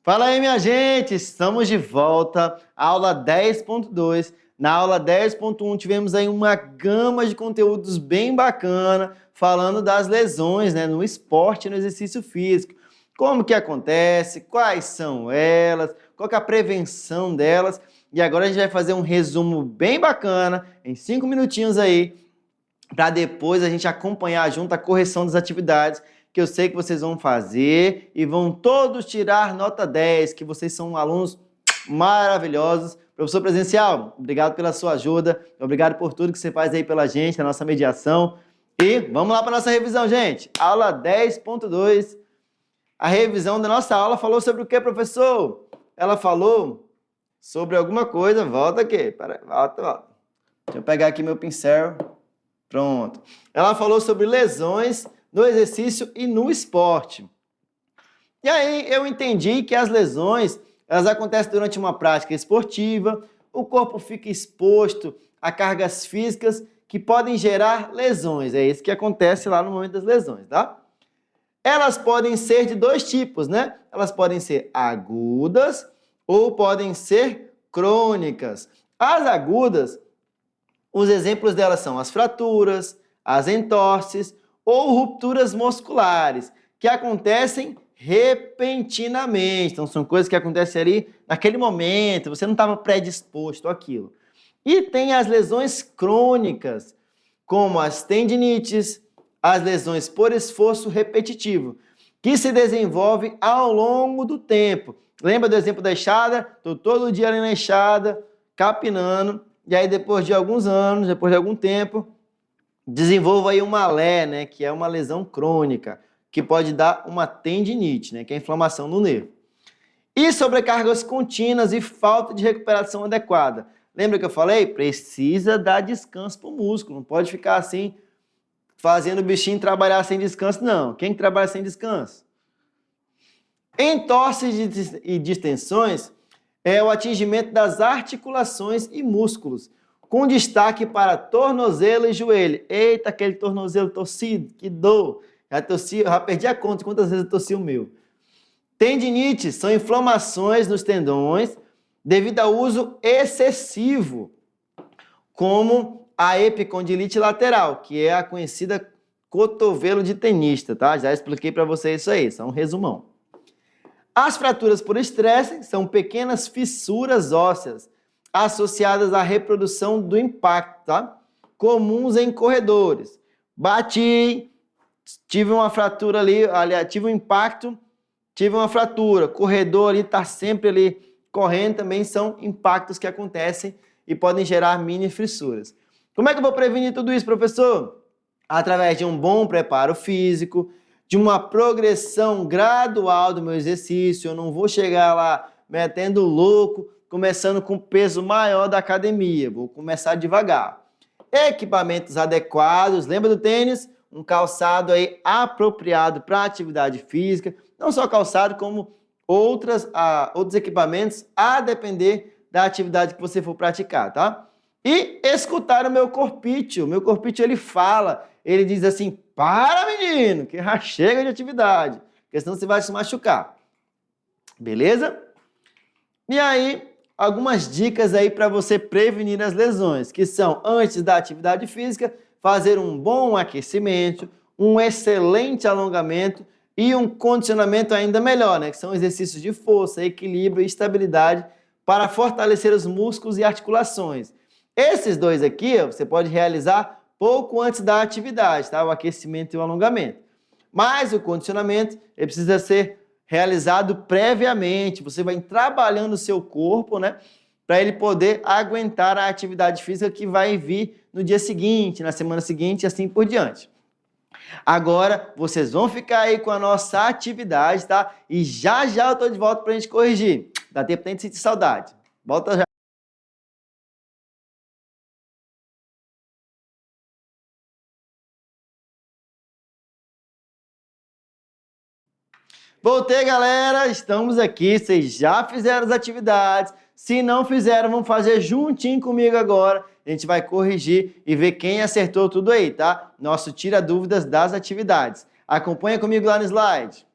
Fala aí, minha gente! Estamos de volta, aula 10.2. Na aula 10.1 tivemos aí uma gama de conteúdos bem bacana, falando das lesões, no esporte e no exercício físico. Como que acontece, quais são elas, qual que é a prevenção delas. E agora a gente vai fazer um resumo bem bacana, em 5 minutinhos aí, para depois a gente acompanhar junto a correção das atividades, que eu sei que vocês vão fazer e vão todos tirar nota 10, que vocês são alunos maravilhosos. Professor Presencial, obrigado pela sua ajuda, obrigado por tudo que você faz aí pela gente, na nossa mediação. E vamos lá para a nossa revisão, gente. Aula 10.2. A revisão da nossa aula falou sobre o que, professor? Ela falou sobre alguma coisa. Volta aqui. Volta. Deixa eu pegar aqui meu pincel. Pronto. Ela falou sobre lesões no exercício e no esporte. E aí eu entendi que as lesões, elas acontecem durante uma prática esportiva, o corpo fica exposto a cargas físicas que podem gerar lesões. É isso que acontece lá no momento das lesões, tá? Elas podem ser de dois tipos, Elas podem ser agudas ou podem ser crônicas. As agudas, os exemplos delas são as fraturas, as entorses ou rupturas musculares, que acontecem repentinamente. Então, são coisas que acontecem ali naquele momento, você não estava predisposto àquilo. E tem as lesões crônicas, como as tendinites, as lesões por esforço repetitivo, que se desenvolvem ao longo do tempo. Lembra do exemplo da enxada? Estou todo dia ali na enxada, capinando, e aí depois de alguns anos, depois de algum tempo, desenvolvo aí uma LE, que é uma lesão crônica, que pode dar uma tendinite, que é inflamação no nervo. E sobrecargas contínuas e falta de recuperação adequada. Lembra que eu falei? Precisa dar descanso para o músculo, não pode ficar assim, fazendo o bichinho trabalhar sem descanso, não. Quem trabalha sem descanso? Entorses e distensões é o atingimento das articulações e músculos, com destaque para tornozelo e joelho. Eita, aquele tornozelo torcido, que dor. Já perdi a conta de quantas vezes eu torci o meu. Tendinites são inflamações nos tendões devido ao uso excessivo, como a epicondilite lateral, que é a conhecida cotovelo de tenista, tá? Já expliquei para vocês isso aí, só um resumão. As fraturas por estresse são pequenas fissuras ósseas associadas à reprodução do impacto, tá? Comuns em corredores. Bati, tive uma fratura ali, aliás, tive um impacto, tive uma fratura. Corredor ali está sempre ali correndo, também são impactos que acontecem e podem gerar mini fissuras. Como é que eu vou prevenir tudo isso, professor? Através de um bom preparo físico, de uma progressão gradual do meu exercício. Eu não vou chegar lá metendo louco, começando com o peso maior da academia. Vou começar devagar. Equipamentos adequados. Lembra do tênis? Um calçado aí apropriado para atividade física. Não só calçado, como outros equipamentos, a depender da atividade que você for praticar, tá? E escutar o meu corpício. O meu corpício, ele fala, ele diz assim: para, menino, que já chega de atividade, porque senão você vai se machucar. Beleza? E aí, algumas dicas aí para você prevenir as lesões, que são, antes da atividade física, fazer um bom aquecimento, um excelente alongamento e um condicionamento ainda melhor, que são exercícios de força, equilíbrio e estabilidade para fortalecer os músculos e articulações. Esses dois aqui, você pode realizar pouco antes da atividade, tá? O aquecimento e o alongamento. Mas o condicionamento, ele precisa ser realizado previamente. Você vai trabalhando o seu corpo, para ele poder aguentar a atividade física que vai vir no dia seguinte, na semana seguinte e assim por diante. Agora, vocês vão ficar aí com a nossa atividade, tá? E já eu tô de volta pra gente corrigir. Dá tempo nem de sentir saudade. Volta já. Voltei, galera, estamos aqui, vocês já fizeram as atividades, se não fizeram, vamos fazer juntinho comigo agora, a gente vai corrigir e ver quem acertou tudo aí, tá? Nosso tira dúvidas das atividades. Acompanha comigo lá no slide.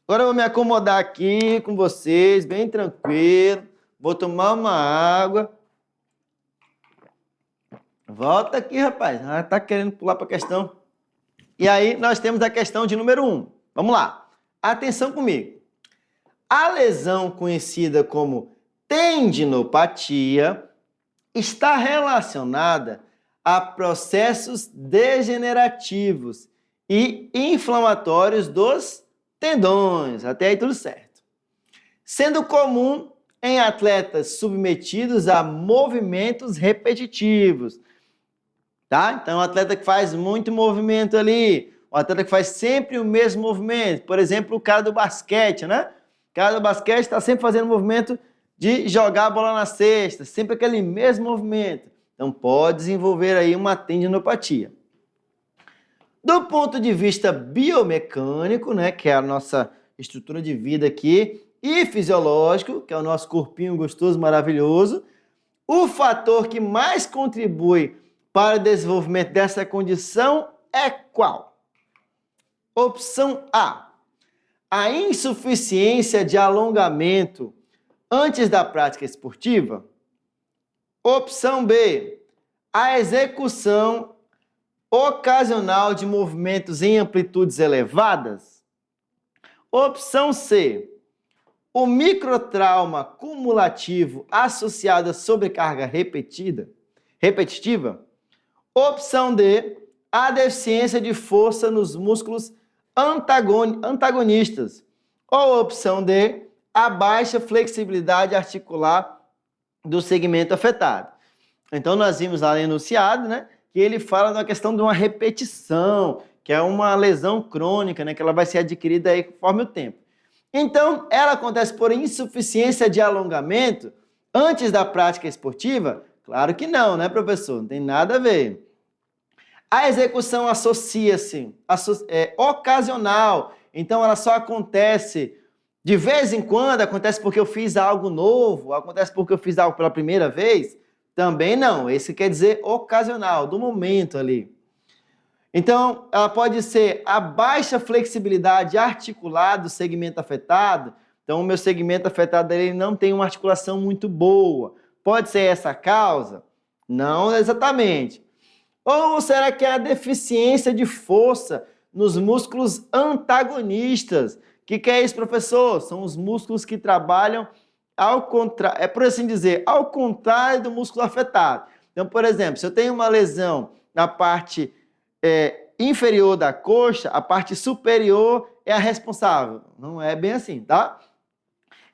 Agora eu vou me acomodar aqui com vocês, bem tranquilo. Vou tomar uma água. Volta aqui, rapaz. Ah, tá querendo pular para a questão. E aí nós temos a questão de número 1. Vamos lá. Atenção comigo. A lesão conhecida como tendinopatia está relacionada a processos degenerativos e inflamatórios dos tendões. Até aí tudo certo. Sendo comum em atletas submetidos a movimentos repetitivos. Tá? Então, o atleta que faz muito movimento ali, o atleta que faz sempre o mesmo movimento. Por exemplo, o cara do basquete, né? O cara do basquete está sempre fazendo movimento de jogar a bola na cesta, sempre aquele mesmo movimento. Então, pode desenvolver aí uma tendinopatia. Do ponto de vista biomecânico, né, que é a nossa estrutura de vida aqui, e fisiológico, que é o nosso corpinho gostoso, maravilhoso, o fator que mais contribui para o desenvolvimento dessa condição é qual? Opção A. A insuficiência de alongamento antes da prática esportiva. Opção B. A execução ocasional de movimentos em amplitudes elevadas. Opção C. O microtrauma cumulativo associado à sobrecarga repetitiva. Opção D. A deficiência de força nos músculos antagonistas. Ou opção D. A baixa flexibilidade articular do segmento afetado. Então, nós vimos lá no enunciado, né, que ele fala da questão de uma repetição, que é uma lesão crônica, né, que ela vai ser adquirida aí conforme o tempo. Então, ela acontece por insuficiência de alongamento antes da prática esportiva? Claro que não, né, professor? Não tem nada a ver. A execução associa-se, ocasional, então ela só acontece de vez em quando, acontece porque eu fiz algo novo, acontece porque eu fiz algo pela primeira vez? Também não, esse quer dizer ocasional, do momento ali. Então, ela pode ser a baixa flexibilidade articular do segmento afetado. Então, o meu segmento afetado ele não tem uma articulação muito boa. Pode ser essa a causa? Não exatamente. Ou será que é a deficiência de força nos músculos antagonistas? O que é isso, professor? São os músculos que trabalham ao contrário, por assim dizer, ao contrário do músculo afetado. Então, por exemplo, se eu tenho uma lesão na parte inferior da coxa, a parte superior é a responsável. Não é bem assim, tá?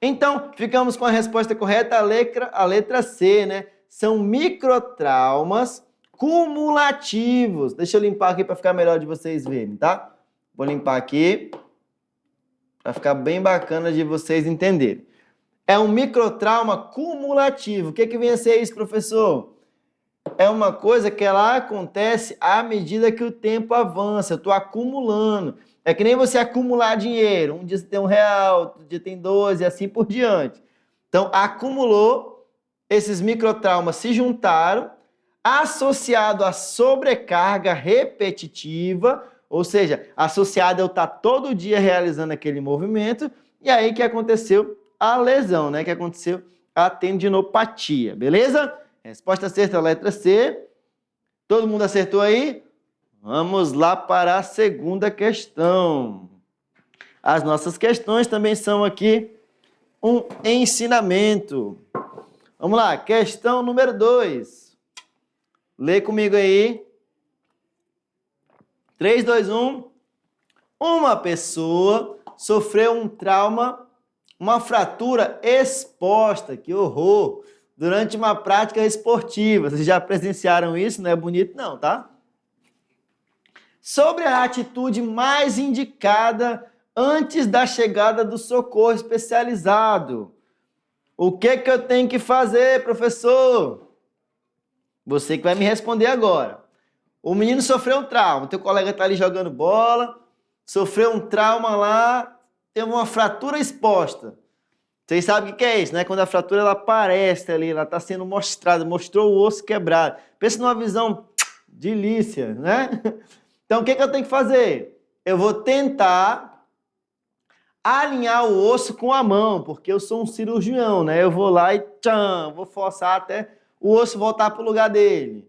Então, ficamos com a resposta correta, a letra C, né? São microtraumas cumulativos. Deixa eu limpar aqui para ficar melhor de vocês verem, tá? Vou limpar aqui para ficar bem bacana de vocês entenderem. É um microtrauma cumulativo. O que vem a ser isso, professor? É uma coisa que ela acontece à medida que o tempo avança. Eu estou acumulando. É que nem você acumular dinheiro. Um dia você tem R$1, outro dia tem 2 e assim por diante. Então, acumulou, esses microtraumas se juntaram, associado à sobrecarga repetitiva, ou seja, associado a eu estar todo dia realizando aquele movimento, e aí que aconteceu a lesão, né? Que aconteceu a tendinopatia, beleza? Resposta certa, letra C. Todo mundo acertou aí? Vamos lá para a segunda questão. As nossas questões também são aqui um ensinamento. Vamos lá, questão número 2. Lê comigo aí. 3, 2, 1. Uma pessoa sofreu um trauma, uma fratura exposta, que horror, durante uma prática esportiva. Vocês já presenciaram isso? Não é bonito não, tá? Sobre a atitude mais indicada antes da chegada do socorro especializado. O que eu tenho que fazer, professor? Você que vai me responder agora. O menino sofreu um trauma, teu colega está ali jogando bola, sofreu um trauma lá, teve uma fratura exposta. Vocês sabem o que é isso, né? Quando a fratura ela aparece ali, ela está sendo mostrada, mostrou o osso quebrado. Pensa numa visão delícia, né? Então, o que eu tenho que fazer? Eu vou tentar alinhar o osso com a mão, porque eu sou um cirurgião, né? Eu vou lá e vou forçar até o osso voltar para o lugar dele.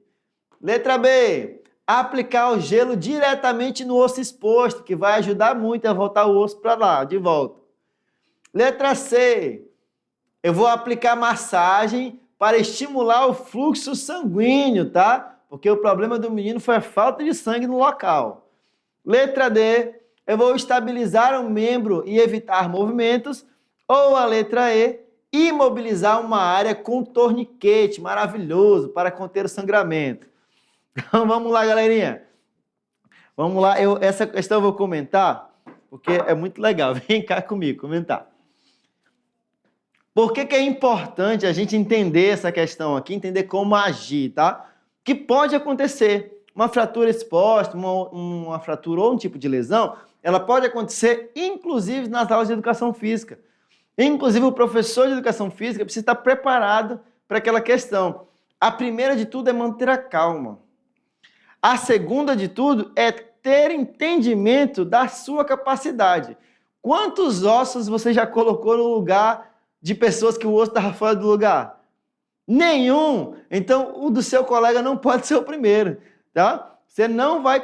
Letra B, aplicar o gelo diretamente no osso exposto, que vai ajudar muito a voltar o osso para lá, de volta. Letra C, eu vou aplicar massagem para estimular o fluxo sanguíneo, tá? Porque o problema do menino foi a falta de sangue no local. Letra D, eu vou estabilizar o membro e evitar movimentos. Ou a letra E, imobilizar uma área com torniquete, maravilhoso, para conter o sangramento. Então vamos lá, galerinha. Vamos lá, essa questão eu vou comentar, porque é muito legal. Vem cá comigo comentar. Por que é importante a gente entender essa questão aqui, entender como agir, tá? Que pode acontecer. Uma fratura exposta, uma fratura ou um tipo de lesão, ela pode acontecer, inclusive, nas aulas de educação física. Inclusive, o professor de educação física precisa estar preparado para aquela questão. A primeira de tudo é manter a calma. A segunda de tudo é ter entendimento da sua capacidade. Quantos ossos você já colocou no lugar de pessoas que o osso estava fora do lugar? Nenhum! Então, o do seu colega não pode ser o primeiro, tá? Você não vai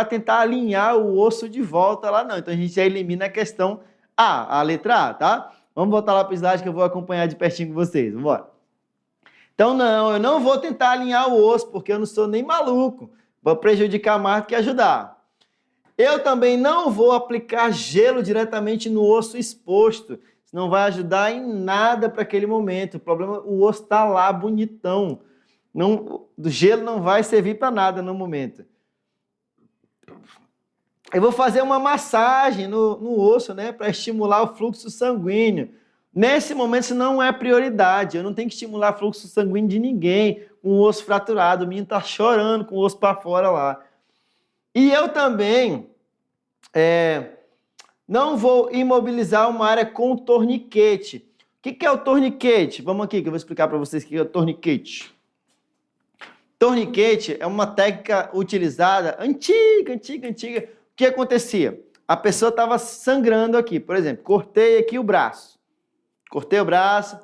tentar alinhar o osso de volta lá, não. Então, a gente já elimina a questão A, a letra A, tá? Vamos voltar lá para o slide que eu vou acompanhar de pertinho com vocês. Vamos embora. Então, não, eu não vou tentar alinhar o osso, porque eu não sou nem maluco. Vou prejudicar mais do que ajudar. Eu também não vou aplicar gelo diretamente no osso exposto. Isso não vai ajudar em nada para aquele momento. O problema, o osso está lá bonitão. O gelo não vai servir para nada no momento. Eu vou fazer uma massagem no osso, né, para estimular o fluxo sanguíneo. Nesse momento, isso não é prioridade. Eu não tenho que estimular o fluxo sanguíneo de ninguém com o osso fraturado. O menino está chorando com o osso para fora lá. E eu também não vou imobilizar uma área com torniquete. O que é o torniquete? Vamos aqui que eu vou explicar para vocês o que é o torniquete. Torniquete é uma técnica utilizada, antiga. O que acontecia? A pessoa estava sangrando aqui, por exemplo, cortei aqui o braço. Cortei o braço,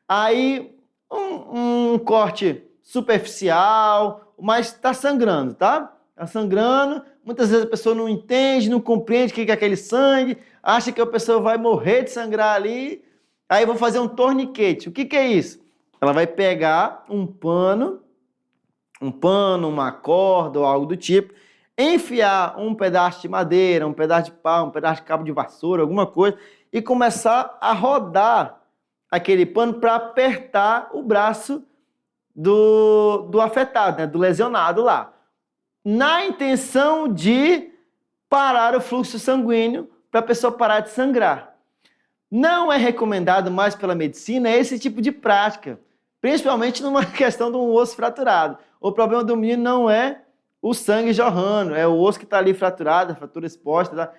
aí um corte superficial, mas está sangrando, tá? Está sangrando, muitas vezes a pessoa não entende, não compreende o que é aquele sangue, acha que a pessoa vai morrer de sangrar ali, aí vou fazer um torniquete. O que é isso? Ela vai pegar um pano, uma corda ou algo do tipo, enfiar um pedaço de madeira, um pedaço de pau, um pedaço de cabo de vassoura, alguma coisa, e começar a rodar aquele pano para apertar o braço do afetado, né, do lesionado lá, na intenção de parar o fluxo sanguíneo para a pessoa parar de sangrar. Não é recomendado mais pela medicina esse tipo de prática, principalmente numa questão de um osso fraturado. O problema do menino não é o sangue jorrando, é o osso que está ali fraturado, a fratura exposta. Tá?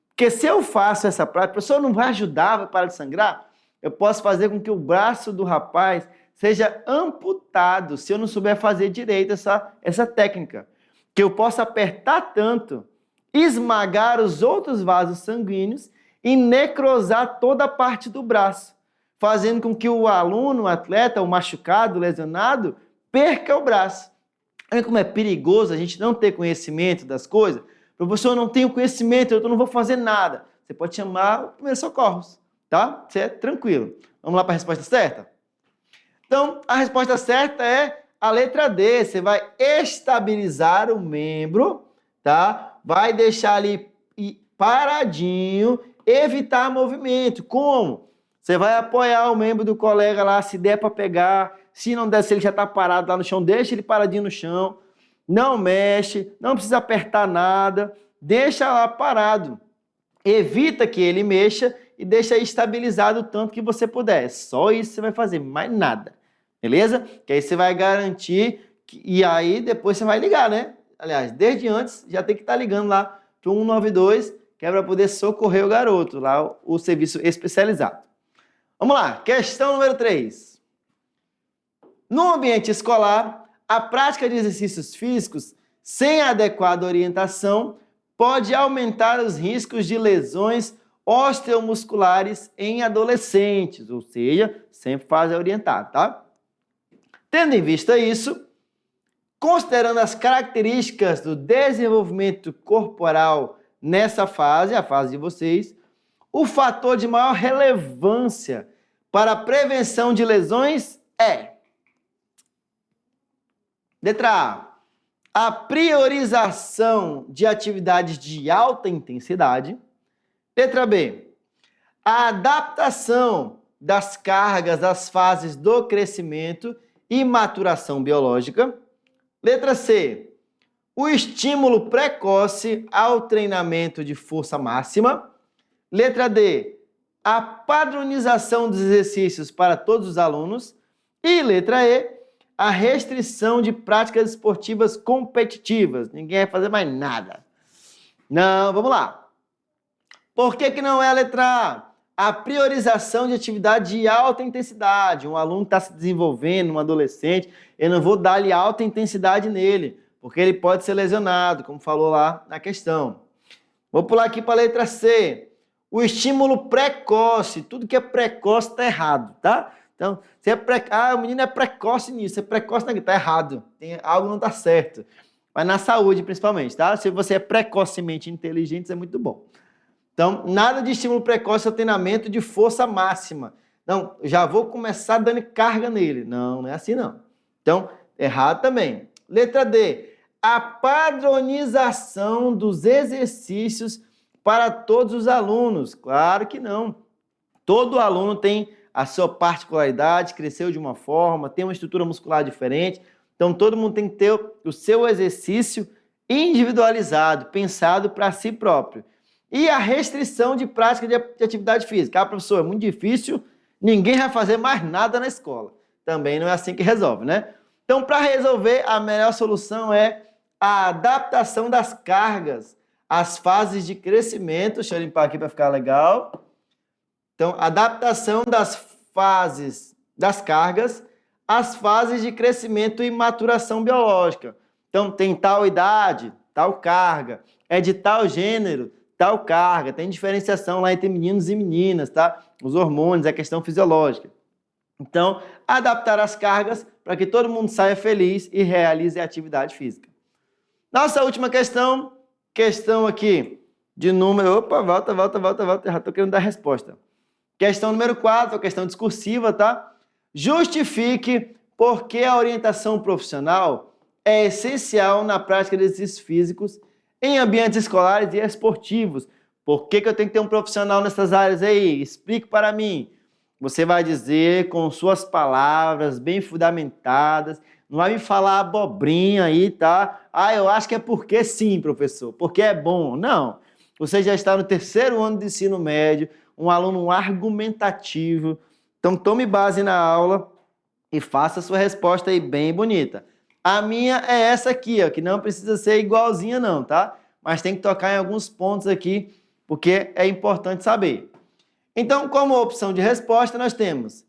Porque se eu faço essa prática, a pessoa não vai ajudar, vai parar de sangrar, eu posso fazer com que o braço do rapaz seja amputado se eu não souber fazer direito essa técnica. Que eu possa apertar tanto, esmagar os outros vasos sanguíneos e necrosar toda a parte do braço, fazendo com que o aluno, o atleta, o machucado, o lesionado, perca o braço. Olha como é perigoso a gente não ter conhecimento das coisas. Professor, eu não tenho conhecimento, eu não vou fazer nada. Você pode chamar o primeiro socorros, tá? Você é tranquilo. Vamos lá para a resposta certa? Então, a resposta certa é a letra D. Você vai estabilizar o membro, tá? Vai deixar ali paradinho, evitar movimento. Como? Você vai apoiar o membro do colega lá, se der para pegar. Se não der, se ele já está parado lá no chão, deixa ele paradinho no chão. Não mexe, não precisa apertar nada. Deixa lá parado. Evita que ele mexa e deixa estabilizado o tanto que você puder. Só isso você vai fazer, mais nada. Beleza? Que aí você vai garantir e aí depois você vai ligar, né? Aliás, desde antes já tem que estar ligando lá para o 192, que é para poder socorrer o garoto, lá o serviço especializado. Vamos lá, questão número 3. No ambiente escolar, a prática de exercícios físicos sem adequada orientação pode aumentar os riscos de lesões osteomusculares em adolescentes, ou seja, sempre fase orientada, tá? Tendo em vista isso, considerando as características do desenvolvimento corporal nessa fase, a fase de vocês, o fator de maior relevância para a prevenção de lesões é: letra A priorização de atividades de alta intensidade. Letra B, a adaptação das cargas às fases do crescimento e maturação biológica. Letra C, o estímulo precoce ao treinamento de força máxima. Letra D, a padronização dos exercícios para todos os alunos. E letra E, a restrição de práticas esportivas competitivas. Ninguém vai fazer mais nada. Não, vamos lá. Por que não é a letra A? A priorização de atividade de alta intensidade. Um aluno está se desenvolvendo, um adolescente, eu não vou dar-lhe alta intensidade nele, porque ele pode ser lesionado, como falou lá na questão. Vou pular aqui para a letra C. O estímulo precoce. Tudo que é precoce está errado, tá? Então, se é o menino é precoce nisso, é precoce naquilo, está errado. Algo não está certo. Mas na saúde, principalmente, tá? Se você é precocemente inteligente, isso é muito bom. Então, nada de estímulo precoce ao treinamento de força máxima. Não, já vou começar dando carga nele. Não, não é assim não. Então, errado também. Letra D, a padronização dos exercícios para todos os alunos. Claro que não. Todo aluno tem a sua particularidade, cresceu de uma forma, tem uma estrutura muscular diferente. Então, todo mundo tem que ter o seu exercício individualizado, pensado para si próprio. E a restrição de prática de atividade física. Ah, professor, é muito difícil, ninguém vai fazer mais nada na escola. Também não é assim que resolve, né? Então, para resolver, a melhor solução é a adaptação das cargas às fases de crescimento. Deixa eu limpar aqui para ficar legal. Então, adaptação das cargas às fases de crescimento e maturação biológica. Então, tem tal idade, tal carga, é de tal gênero, tal carga, tem diferenciação lá entre meninos e meninas, tá? Os hormônios, a questão fisiológica. Então, adaptar as cargas para que todo mundo saia feliz e realize a atividade física. Nossa última questão aqui de número... Opa, volta, já estou querendo dar a resposta. Questão número 4, questão discursiva, tá? Justifique por que a orientação profissional é essencial na prática de exercícios físicos em ambientes escolares e esportivos. Por que eu tenho que ter um profissional nessas áreas aí? Explique para mim. Você vai dizer com suas palavras bem fundamentadas, não vai me falar abobrinha aí, tá? Ah, eu acho que é porque sim, professor, porque é bom. Não. Você já está no 3º ano de ensino médio, um aluno argumentativo. Então, tome base na aula e faça a sua resposta aí bem bonita. A minha é essa aqui, ó, que não precisa ser igualzinha não, tá? Mas tem que tocar em alguns pontos aqui, porque é importante saber. Então, como opção de resposta, nós temos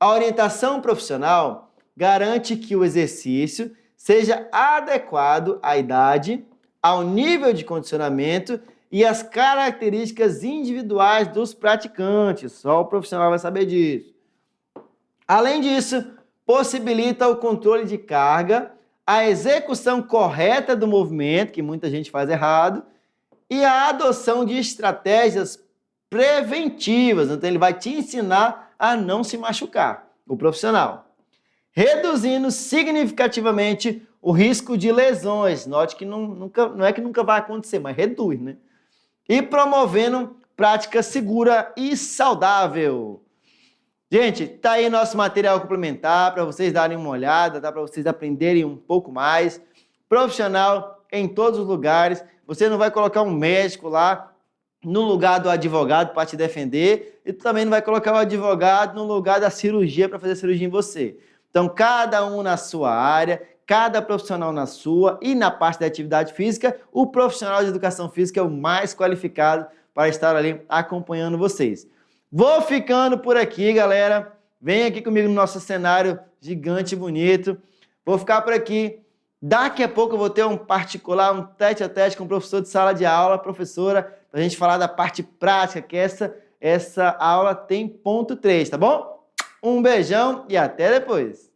a orientação profissional garante que o exercício seja adequado à idade, ao nível de condicionamento e às características individuais dos praticantes. Só o profissional vai saber disso. Além disso, possibilita o controle de carga, a execução correta do movimento, que muita gente faz errado, e a adoção de estratégias preventivas. Então, ele vai te ensinar a não se machucar, o profissional. Reduzindo significativamente o risco de lesões. Note que não é que nunca vai acontecer, mas reduz, né? E promovendo prática segura e saudável. Gente, tá aí nosso material complementar para vocês darem uma olhada, tá? Para vocês aprenderem um pouco mais. Profissional em todos os lugares. Você não vai colocar um médico lá no lugar do advogado para te defender e tu também não vai colocar o advogado no lugar da cirurgia para fazer cirurgia em você. Então, cada um na sua área, cada profissional na sua e na parte da atividade física, o profissional de educação física é o mais qualificado para estar ali acompanhando vocês. Vou ficando por aqui, galera. Vem aqui comigo no nosso cenário gigante e bonito. Vou ficar por aqui. Daqui a pouco eu vou ter um particular, um tete-a-tete com o professor de sala de aula, professora, para a gente falar da parte prática, que essa aula tem ponto 3, tá bom? Um beijão e até depois!